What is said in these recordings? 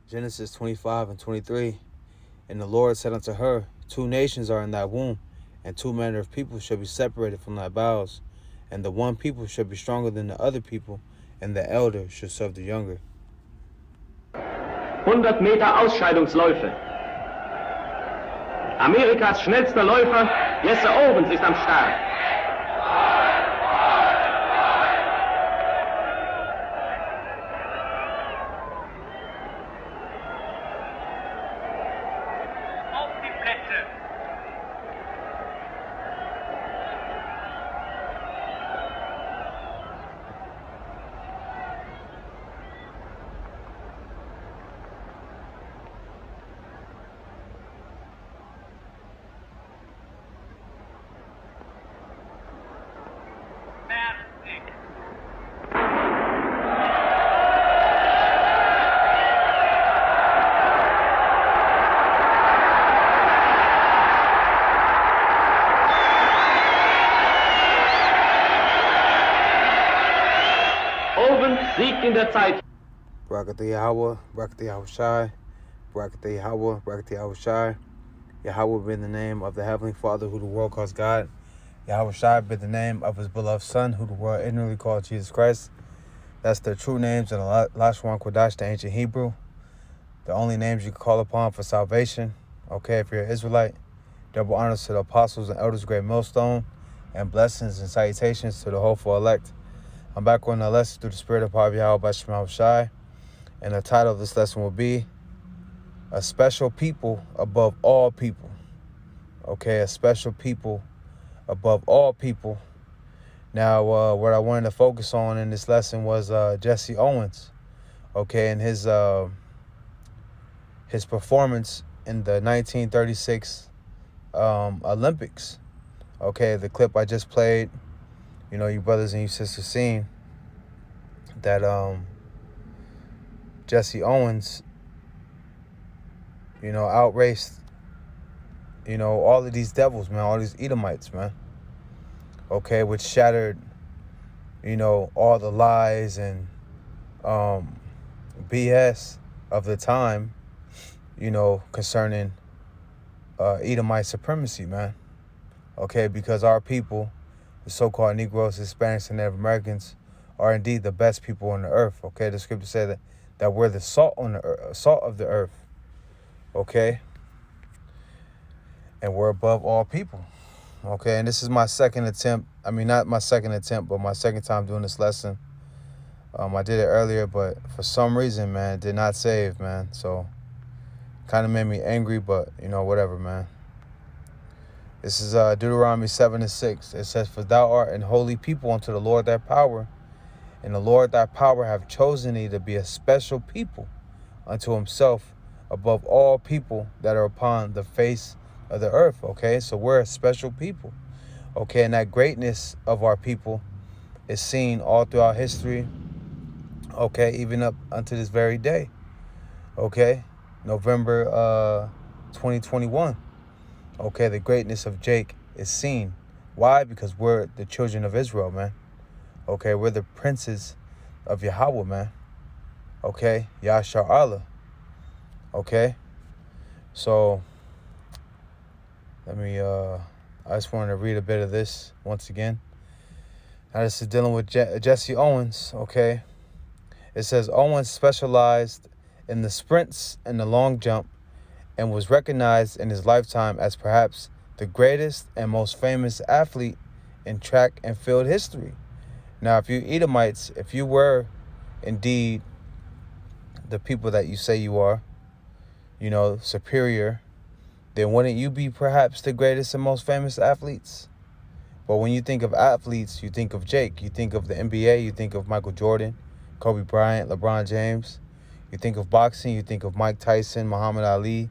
Genesis 25:23. And the Lord said unto her, Two nations are in thy womb, and two manner of people shall be separated from thy bowels. And the one people shall be stronger than the other people, and the elder shall serve the younger. 100 Meter Ausscheidungsläufe. Amerikas schnellster Läufer, Jesse Owens, ist am Start. Auf die Plätze. Fertig. Owens siegt in der Zeit. Barakatah Yahweh, Barakatah Yahushai, Barakatah Yahweh, Barakatah Yahushai. Yahweh be the name of the Heavenly Father who the world calls God. Yahushai be the name of his beloved Son who the world ignorantly called Jesus Christ. That's their true names in the Lashwan Kodash, the ancient Hebrew. The only names you can call upon for salvation. Okay, if you're an Israelite, double honors to the apostles and elders, great millstone, and blessings and salutations to the hopeful elect. I'm back on the lesson through the Spirit of Power Yahweh by Shema Shai. And the title of this lesson will be A Special People Above All People. Okay, a special people above all people. Now, what I wanted to focus on in this lesson was Jesse Owens. Okay, and his performance in the 1936 Olympics. Okay, the clip I just played, you brothers and you sisters seen that Jesse Owens, outraced, all of these devils, man, all these Edomites, man. Okay, which shattered, all the lies and BS of the time, concerning Edomite supremacy, man. Okay, because our people, the so-called Negroes, Hispanics, and Native Americans, are indeed the best people on the earth. Okay, the scripture said that we're the salt on the earth, salt of the earth. Okay, and we're above all people. Okay, and this is my second attempt. I mean, not my second attempt, but my second time doing this lesson. I did it earlier, but for some reason, man, it did not save, man. So, kind of made me angry, but, whatever, man. This is Deuteronomy 7:6. It says, For thou art an holy people unto the Lord thy power, and the Lord thy power hath chosen thee to be a special people unto himself above all people that are upon the face of the earth. Okay, so we're a special people. Okay, and that greatness of our people is seen all throughout history. Okay, even up unto this very day. Okay, November 2021. Okay, the greatness of Jake is seen. Why? Because we're the children of Israel, man. Okay, we're the princes of Yahweh, man. Okay, Yashar Allah. Okay, so I just wanted to read a bit of this once again. Now this is dealing with Jesse Owens, okay. It says, Owens specialized in the sprints and the long jump and was recognized in his lifetime as perhaps the greatest and most famous athlete in track and field history. Now, if you Edomites, if you were indeed the people that you say you are, superior, then wouldn't you be perhaps the greatest and most famous athletes? But when you think of athletes, you think of Jake. You think of the NBA. You think of Michael Jordan, Kobe Bryant, LeBron James. You think of boxing. You think of Mike Tyson, Muhammad Ali,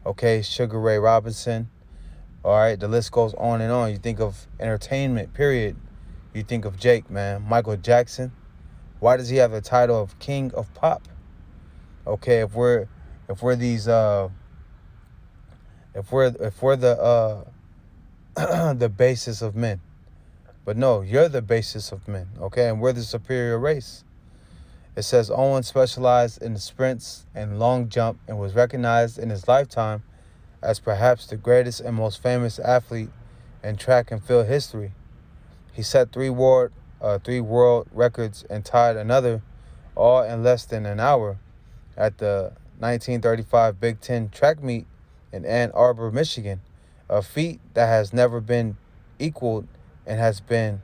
okay, Sugar Ray Robinson. All right, the list goes on and on. You think of entertainment, period. You think of Jake, man. Michael Jackson. Why does he have the title of King of Pop? Okay, if we're these if we're the the basis of men. But no, you're the basis of men, okay? And we're the superior race. It says Owen specialized in the sprints and long jump and was recognized in his lifetime as perhaps the greatest and most famous athlete in track and field history. He set three world records and tied another, all in less than an hour, at the 1935 Big Ten track meet in Ann Arbor, Michigan, a feat that has never been equaled and has been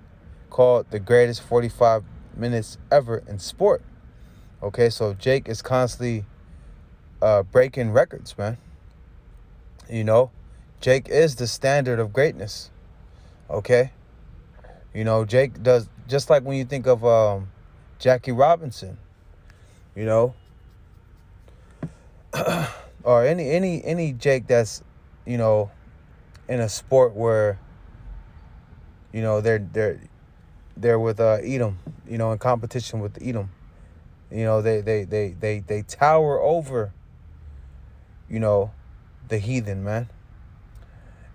called the greatest 45 minutes ever in sport. Okay, so Jake is constantly breaking records, man. You know, Jake is the standard of greatness. Okay, you know, Jake does, just like when you think of Jackie Robinson, you know, or any Jake that's, you know, in a sport where, you know, they're with Edom, you know, in competition with Edom. You know, they tower over, you know, the heathen, man.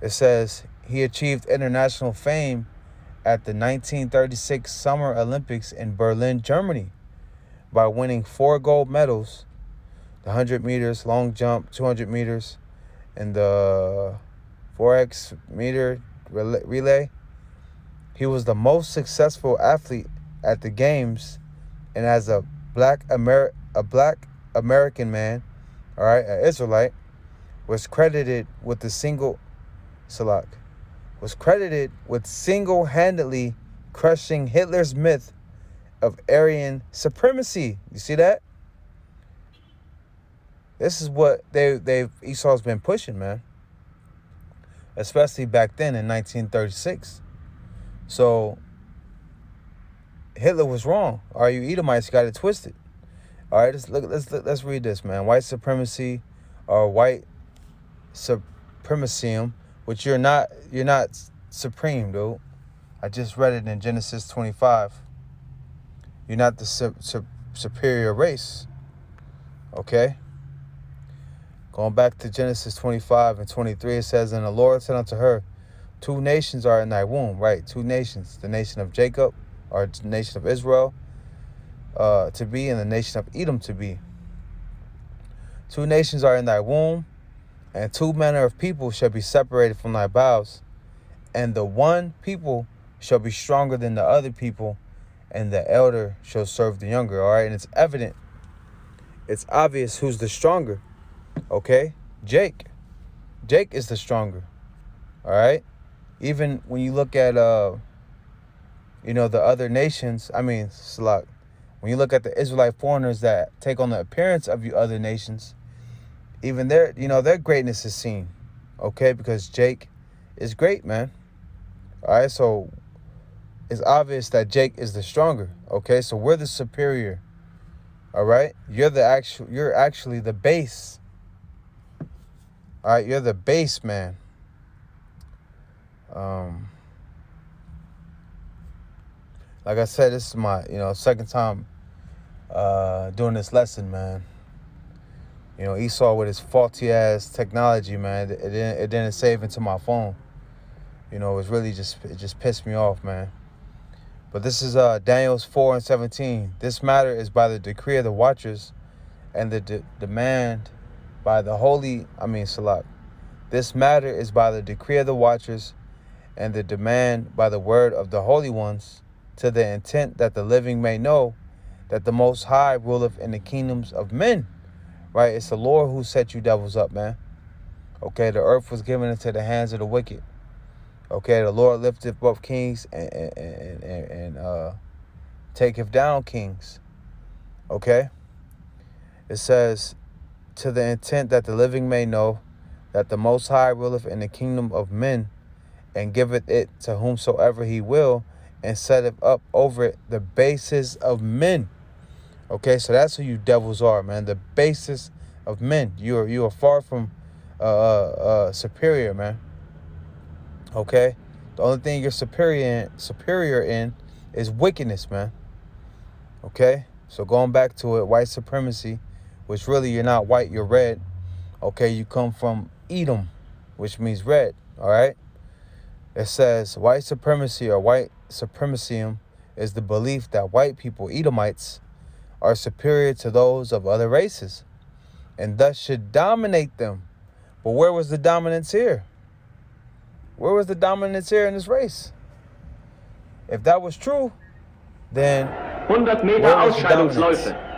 It says he achieved international fame at the 1936 Summer Olympics in Berlin, Germany, by winning 4 gold medals: the 100 meters long jump, 200 meters, and the 4x meter relay. He was the most successful athlete at the games, and as a black American man, all right, an Israelite, was credited with single-handedly crushing Hitler's myth of Aryan supremacy. You see that? This is what Esau's been pushing, man. Especially back then in 1936. So Hitler was wrong. All right, you Edomites got it twisted. All right, let's read this, man. White supremacy, or white supremacium, which you're not supreme, dude. I just read it in Genesis 25. You're not the superior race. Okay? Going back to Genesis 25 and 23, it says, "And the Lord said unto her, 2 nations are in thy womb," right? 2 nations. The nation of Jacob, or the nation of Israel, to be, and the nation of Edom to be. 2 nations are in thy womb, and 2 manner of people shall be separated from thy bowels, and the one people shall be stronger than the other people, and the elder shall serve the younger. All right, and it's evident, it's obvious who's the stronger. Okay, Jake is the stronger. All right, even when you look at you know, the other nations, I mean, Salak, when you look at the Israelite foreigners that take on the appearance of you other nations, even their, you know, their greatness is seen. Okay, because Jake is great, man. All right, so it's obvious that Jake is the stronger. Okay, so we're the superior. All right, you're actually the base. All right, you're the base, man. Like I said, this is my, you know, second time doing this lesson, man. You know, Esau with his faulty ass technology, man, it didn't save into my phone. You know, it just pissed me off, man. But this is Daniel 4:17. "This matter is by the decree of the watchers, and the demand by the Salak. This matter is by the decree of the watchers, and the demand by the word of the holy ones, to the intent that the living may know that the Most High ruleth in the kingdoms of men." Right? It's the Lord who set you devils up, man. Okay, the earth was given into the hands of the wicked. Okay, the Lord lifteth up kings and taketh down kings. Okay? It says, to the intent that the living may know that the Most High ruleth in the kingdom of men, and giveth it to whomsoever he will, and setteth up over it the bases of men. Okay, so that's who you devils are, man. The basis of men. You are far from superior, man. Okay, the only thing you're superior in is wickedness, man. Okay, so going back to it, white supremacy, which really you're not white, you're red. Okay, you come from Edom, which means red. All right, it says white supremacy, or white supremacium, is the belief that white people, Edomites, are superior to those of other races, and thus should dominate them. But where was the dominance here? Where was the dominance here in this race? If that was true, then 100 Meter where was the Ausscheidungsläufe. dominance?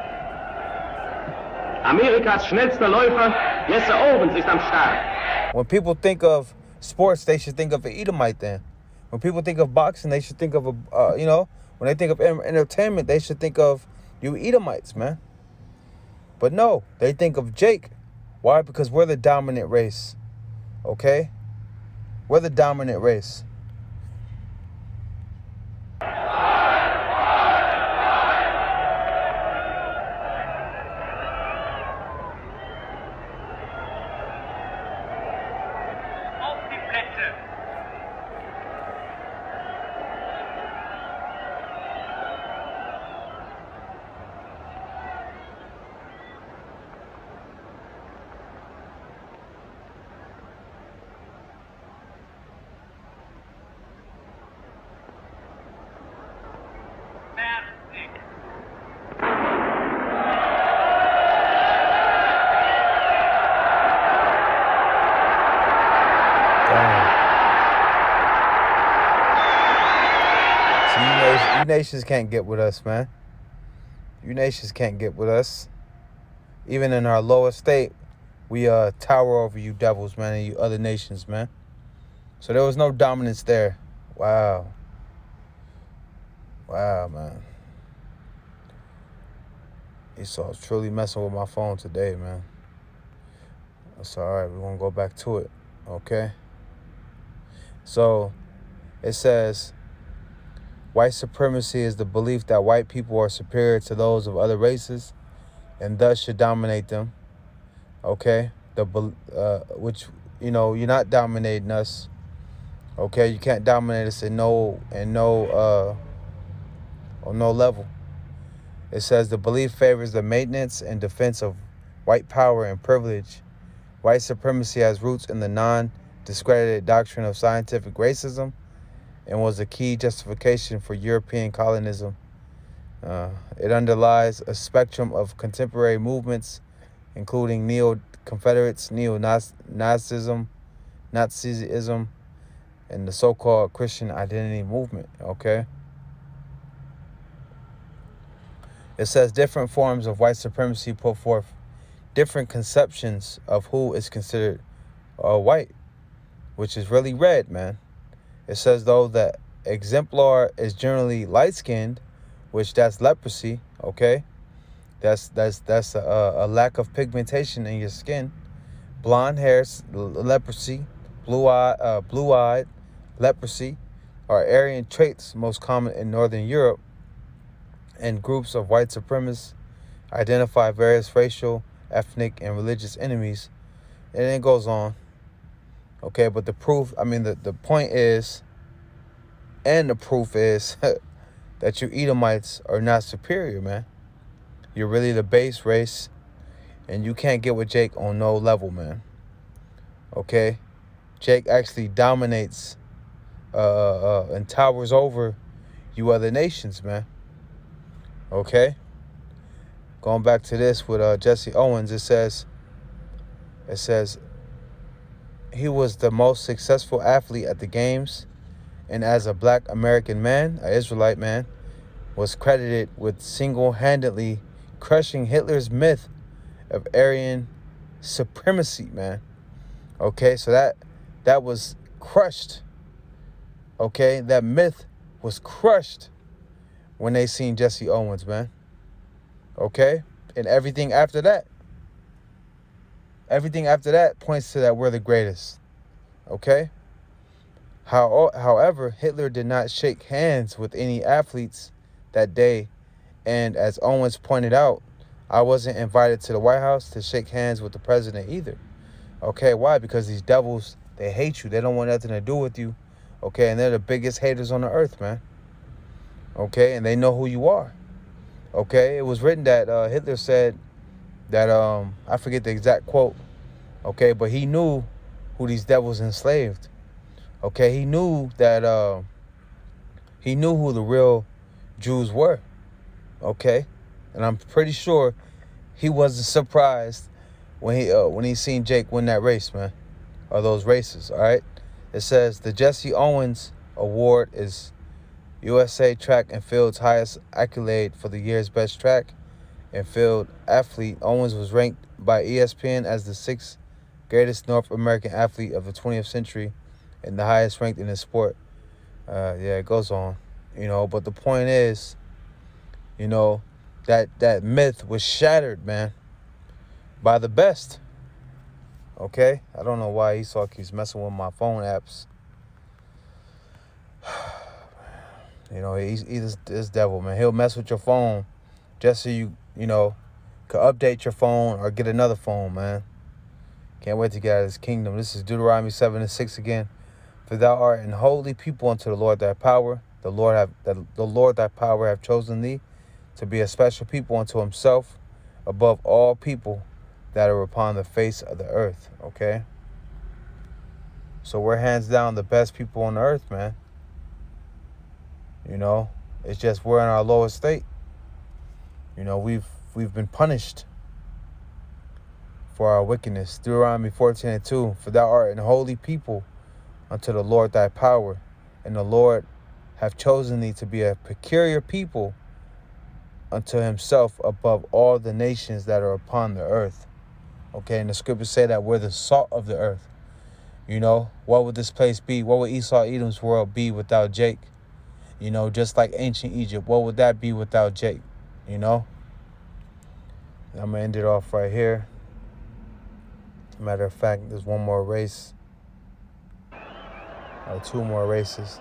Amerikas schnellster Läufer, Jesse Owens ist am Start. When people think of sports, they should think of an Edomite then. When people think of boxing, they should think of when they think of entertainment, they should think of you Edomites, man. But no, they think of Jake. Why? Because we're the dominant race. Okay? We're the dominant race. Auf die Plätze. Fertig. Damn. See, you nations can't get with us, man. You nations can't get with us. Even in our lowest state, we tower over you devils, man, and you other nations, man. So there was no dominance there. Wow. Wow, man. Esau's truly messing with my phone today, man. That's all right. We're going to go back to it, okay? So it says, white supremacy is the belief that white people are superior to those of other races and thus should dominate them, okay? Which, you're not dominating us, okay? You can't dominate us on no level. It says the belief favors the maintenance and defense of white power and privilege. White supremacy has roots in the non-discredited doctrine of scientific racism and was a key justification for European colonialism. It underlies a spectrum of contemporary movements, including neo-Confederates, neo-Nazism, and the so-called Christian identity movement, okay? It says different forms of white supremacy put forth different conceptions of who is considered white, which is really red, man. It says, though, that exemplar is generally light-skinned, which that's leprosy, okay? That's a lack of pigmentation in your skin. Blonde hair, leprosy. Blue-eyed, leprosy, are Aryan traits most common in Northern Europe. And groups of white supremacists identify various racial, ethnic, and religious enemies. And it goes on. Okay, but the point is, and the proof is, that you Edomites are not superior, man. You're really the base race, and you can't get with Jake on no level, man. Okay? Jake actually dominates and towers over you other nations, man. Okay? Going back to this with Jesse Owens, it says he was the most successful athlete at the games, and as a black American man, an Israelite man, was credited with single-handedly crushing Hitler's myth of Aryan supremacy, man. Okay, so that was crushed. Okay, that myth was crushed when they seen Jesse Owens, man. Okay? And everything after that points to that we're the greatest. Okay? However, Hitler did not shake hands with any athletes that day. And as Owens pointed out, I wasn't invited to the White House to shake hands with the president either. Okay, why? Because these devils, they hate you. They don't want nothing to do with you. Okay, and they're the biggest haters on the earth, man. Okay, and they know who you are. Okay, it was written that Hitler said that, I forget the exact quote. Okay, but he knew who these devils enslaved. Okay, he knew that, he knew who the real Jews were. Okay, And I'm pretty sure he wasn't surprised when he seen Jake win that race, man, or those races. All right. It says the Jesse Owens Award is USA Track and Field's highest accolade for the year's best track and field athlete. Owens was ranked by ESPN as the 6th greatest North American athlete of the 20th century and the highest ranked in his sport. Yeah, it goes on, but the point is, that myth was shattered, man, by the best. Okay? I don't know why Esau keeps messing with my phone apps. He's this devil, man. He'll mess with your phone just so you could update your phone or get another phone, man. Can't wait to get out of his kingdom. This is Deuteronomy 7:6 again. For thou art an holy people unto the Lord thy power. The Lord thy power have chosen thee to be a special people unto himself above all people that are upon the face of the earth. Okay? So we're hands down the best people on the earth, man. It's just we're in our lowest state. We've been punished for our wickedness. Deuteronomy 14:2. For thou art an holy people unto the Lord thy power, and the Lord have chosen thee to be a peculiar people unto himself above all the nations that are upon the earth. Okay, and the scriptures say that we're the salt of the earth. What would this place be? What would Esau Edom's world be without Jake? Just like ancient Egypt, what would that be without Jake? I'm going to end it off right here. Matter of fact, there's one more race, or 2 more races,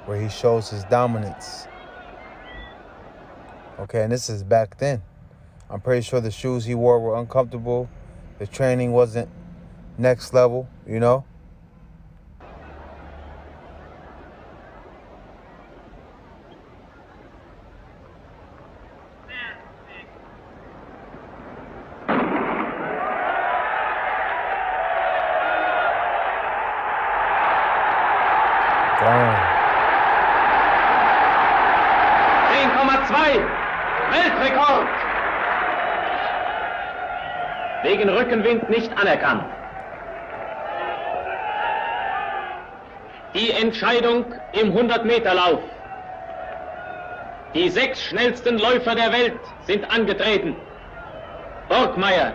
where he shows his dominance. Okay, and this is back then. I'm pretty sure the shoes he wore were uncomfortable. The training wasn't next level, Gone. 10,2 Weltrekord. Wegen Rückenwind nicht anerkannt. Die Entscheidung im 100-Meter-Lauf. Die 6 schnellsten Läufer der Welt sind angetreten. Borgmeier.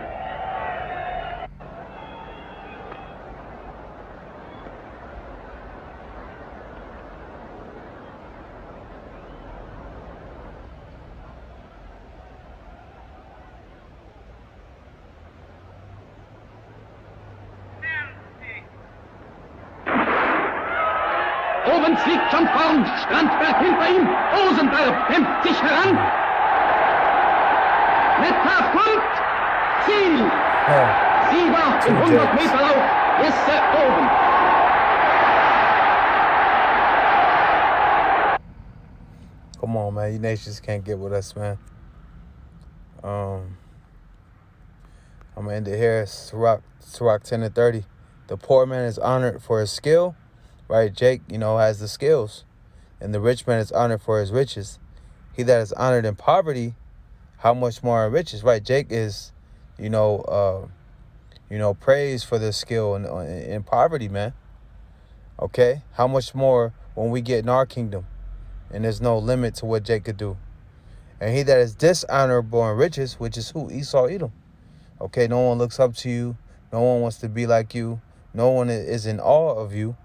Owens liegt schon vorn, Strandberg hinter ihm, Rosenberg kämpft sich heran. Metcalf kommt, Ziel. Sieger im 100-Meter-Lauf, Jesse Owens. Come on, man. You nations can't get with us, man. I'm going to end it here. Sirach 10:30. The poor man is honored for his skill. Right, Jake, has the skills. And the rich man is honored for his riches. He that is honored in poverty, how much more in riches? Right, Jake is, praised for the skill in poverty, man. Okay? How much more when we get in our kingdom? And there's no limit to what Jake could do. And he that is dishonorable in riches, which is who? Esau Edom. Okay, no one looks up to you. No one wants to be like you. No one is in awe of you.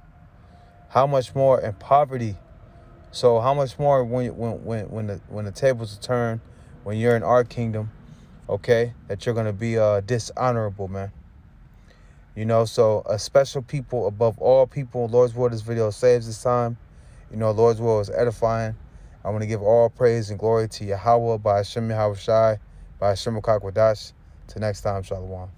How much more in poverty? So how much more when the tables are turned, when you're in our kingdom, okay, that you're gonna be dishonorable, man. So a special people above all people. Lord's word, this video saves this time. Lord's word is edifying. I want to give all praise and glory to Yahweh by Hashem Yahweh Shai, by Hashem Kakwadash. Till next time, Shalom.